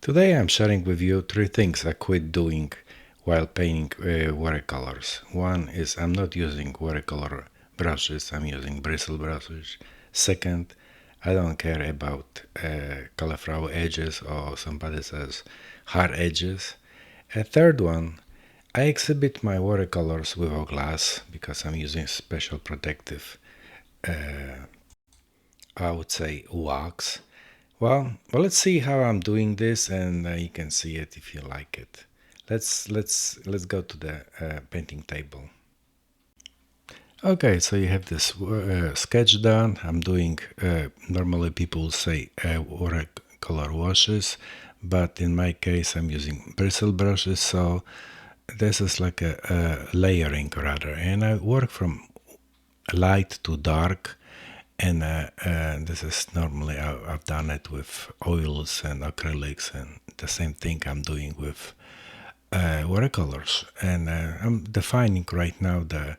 Today I'm sharing with you three things I quit doing while painting watercolors. One is I'm not using watercolor brushes, I'm using bristle brushes. Second, I don't care about cauliflower edges or somebody says hard edges. A third one, I exhibit my watercolors without glass because I'm using special protective, I would say, wax. Well, let's see how I'm doing this, and you can see it if you like it. Let's go to the painting table. Okay, so you have this sketch done. I'm doing. Normally, people say watercolor washes, but in my case, I'm using bristle brushes. So this is like a layering rather, and I work from light to dark. And this is normally I've done it with oils and acrylics, and the same thing I'm doing with watercolors. And I'm defining right now the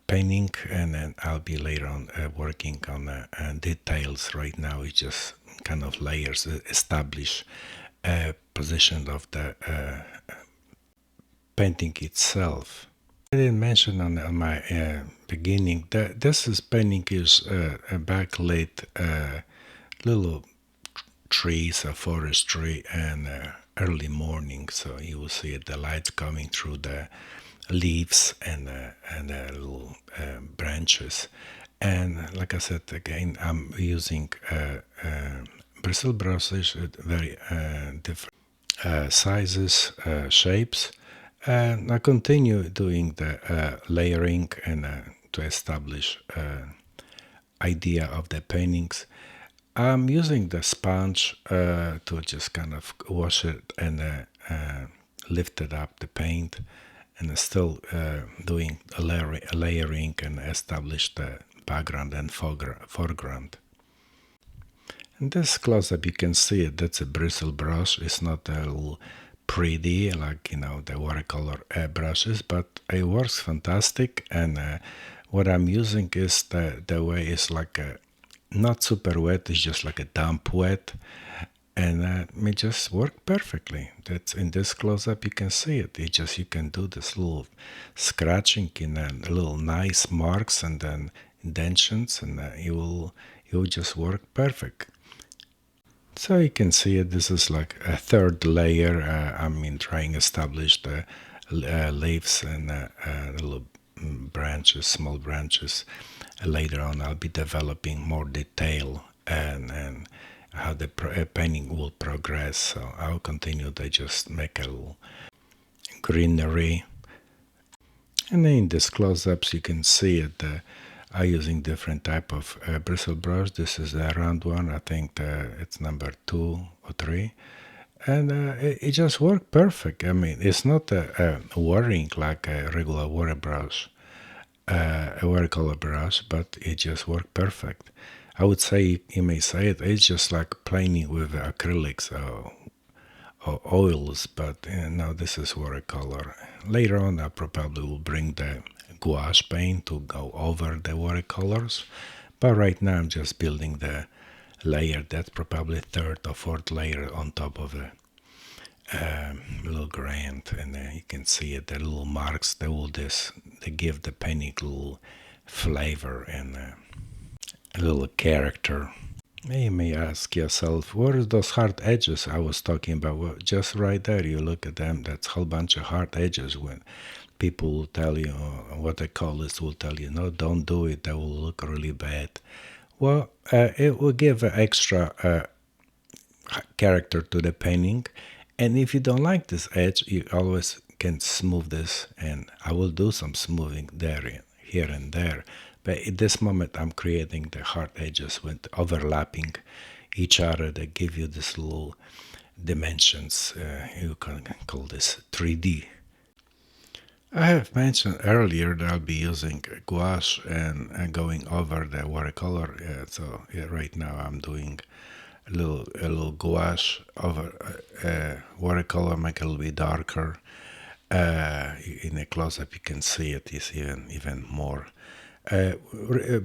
painting, and then I'll be later on working on details. Right now, it's just kind of layers, establish position of the painting itself. I didn't mention on my beginning that this painting is a backlit little trees, a forest tree, and early morning. So you will see the light coming through the leaves and the little branches. And like I said again, I'm using bristle brushes at very different sizes, shapes. And I continue doing the layering and to establish idea of the paintings. I'm using the sponge to just kind of wash it and lifted up the paint, and still doing a layering and establish the background and foreground. In this close-up, you can see it. That's a bristle brush. It's not a little pretty like the watercolor brushes, but it works fantastic. And what I'm using is the way it's like a not super wet. It's just like a damp wet, and it just worked perfectly. That's in this close-up. You can see it. It just you can do this little scratching in little nice marks and then indentions, and it will just work perfect. So you can see it, this is like a third layer. Trying to establish the leaves and little branches, small branches. Later on, I'll be developing more detail and how the painting will progress. So I'll continue to just make a little greenery. And in this close-ups, you can see it. I'm using different type of bristle brush. This is the round one. I think it's number 2 or 3. And it just worked perfect. I mean, it's not worrying like a regular water brush, a watercolor brush, but it just worked perfect. I would say, you may say it's just like painting with acrylics or oils, but now this is watercolor. Later on, I probably will bring the gouache paint to go over the watercolors, but right now I'm just building the layer. That's probably third or fourth layer on top of the little granite, and you can see it. The little marks they give the painting a little flavor and a little character. You may ask yourself, what are those hard edges I was talking about? Well, just right there, you look at them, that's a whole bunch of hard edges. When people will tell you, watercolorists will tell you, no, don't do it, that will look really bad. Well, it will give an extra character to the painting. And if you don't like this edge, you always can smooth this, and I will do some smoothing there, here and there. But at this moment, I'm creating the hard edges with overlapping each other that give you this little dimensions. You can call this 3D. I have mentioned earlier that I'll be using gouache and going over the watercolor. Right now I'm doing a little gouache over watercolor, make it a little bit darker. In a close-up, you can see it is even more.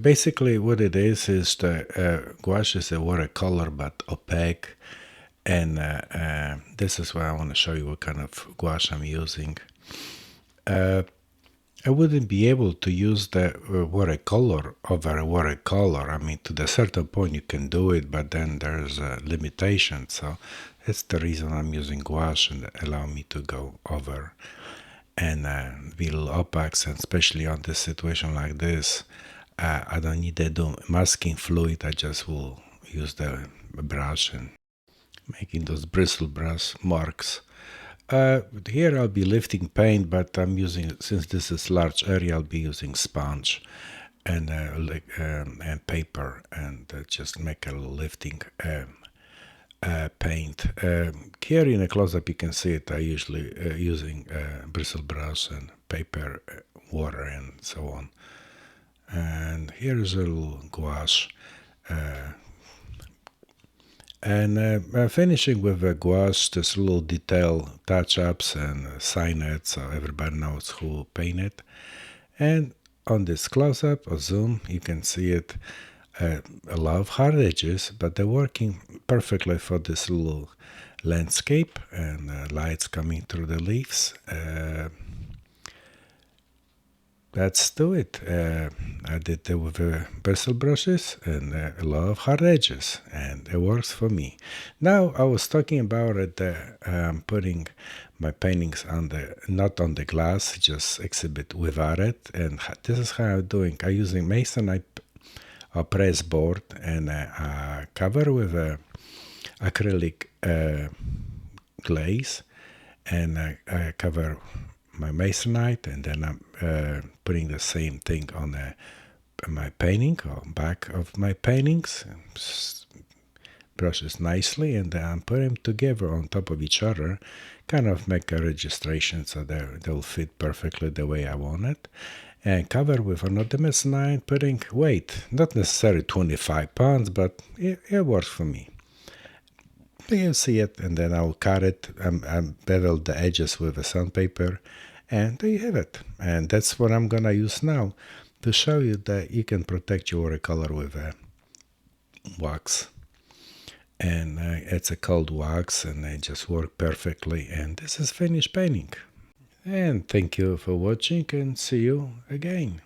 Basically, what it is the gouache is a watercolor but opaque, And this is where I want to show you what kind of gouache I'm using. I wouldn't be able to use the watercolor over a watercolor. I mean, to the certain point you can do it, but then there's a limitation. So that's the reason I'm using gouache and allow me to go over and be a little opaque, and especially on this situation like this, I don't need to do masking fluid. I just will use the brush and making those bristle brush marks. Here I'll be lifting paint, but I'm using, since this is large area, I'll be using sponge and and paper, and just make a little lifting paint. Here in a close-up you can see it. I usually using bristle brush and paper, water, and so on. And here is a little gouache. And finishing with a gouache, just little detail touch-ups and sign it so everybody knows who painted. And on this close-up or zoom, you can see it, a lot of hard edges, but they're working perfectly for this little landscape and lights coming through the leaves. Let's do it. I did it with bristle brushes and a lot of hard edges, and it works for me. Now, I was talking about it, putting my paintings on the, not on the glass, just exhibit without it, and this is how I'm doing. I'm using masonite press board and cover with acrylic glaze, and I cover my masonite, and then I'm putting the same thing on my painting, or back of my paintings, brushes nicely, and then I'm putting them together on top of each other, kind of make a registration so they'll fit perfectly the way I want it, and cover with another masonite, putting weight, not necessarily 25 pounds, but it works for me. You see it, and then I'll cut it and bevel the edges with a sandpaper, and there you have it. And that's what I'm gonna use now to show you that you can protect your watercolor with wax. And it's a cold wax, and it just works perfectly. And this is finished painting. And thank you for watching, and see you again.